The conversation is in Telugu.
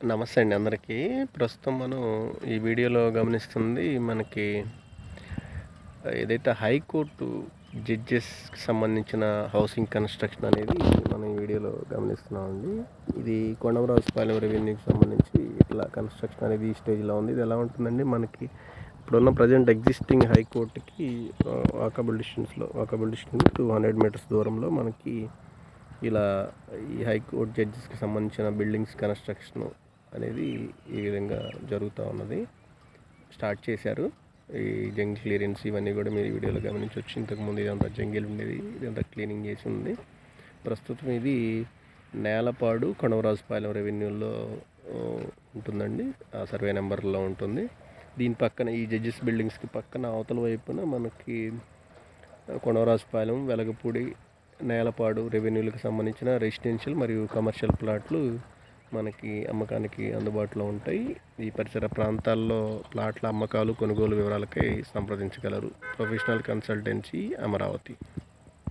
నమస్తే అండి అందరికీ. ప్రస్తుతం మనం ఈ వీడియోలో గమనిస్తుంది మనకి ఏదైతే హైకోర్టు జడ్జెస్కి సంబంధించిన హౌసింగ్ కన్స్ట్రక్షన్ అనేది మనం ఈ వీడియోలో గమనిస్తున్నామండి. ఇది కొండమరాజుపాలెం రెవెన్యూకి సంబంధించి ఇట్లా కన్స్ట్రక్షన్ అనేది ఈ స్టేజ్లో ఉంది. ఇది ఎలా ఉంటుందండి, మనకి ఇప్పుడున్న ప్రజెంట్ ఎగ్జిస్టింగ్ హైకోర్టుకి వాకబుల్ డిస్టెన్స్ 200 మీటర్స్ దూరంలో మనకి ఇలా ఈ హైకోర్టు జడ్జెస్కి సంబంధించిన బిల్డింగ్స్ కన్స్ట్రక్షన్ అనేది ఈ విధంగా జరుగుతూ ఉన్నది. స్టార్ట్ చేశారు. ఈ జంగిల్ క్లియరెన్స్ ఇవన్నీ కూడా మీరు ఈ వీడియోలో గమనించవచ్చు. ఇంతకుముందు ఇదంతా జంగిల్ ఉండేది, ఇదంతా క్లీనింగ్ చేసి ఉంది. ప్రస్తుతం ఇది నేలపాడు కొండమరాజుపాలెం రెవెన్యూలో ఉంటుందండి. ఆ సర్వే నెంబర్లో ఉంటుంది. దీని పక్కన ఈ జడ్జెస్ బిల్డింగ్స్కి పక్కన అవతల వైపున మనకి కొండమరాజుపాలెం, వెలగపూడి, నేలపాడు రెవెన్యూలకు సంబంధించిన రెసిడెన్షియల్ మరియు కమర్షియల్ ప్లాట్లు మనకి అమ్మకానికి అందుబాటులో ఉంటాయి. ఈ పరిసర ప్రాంతాల్లో ప్లాట్ల అమ్మకాలు, కొనుగోలు వివరాలకై సంప్రదించగలరు. Professional consultancy, Amaravati.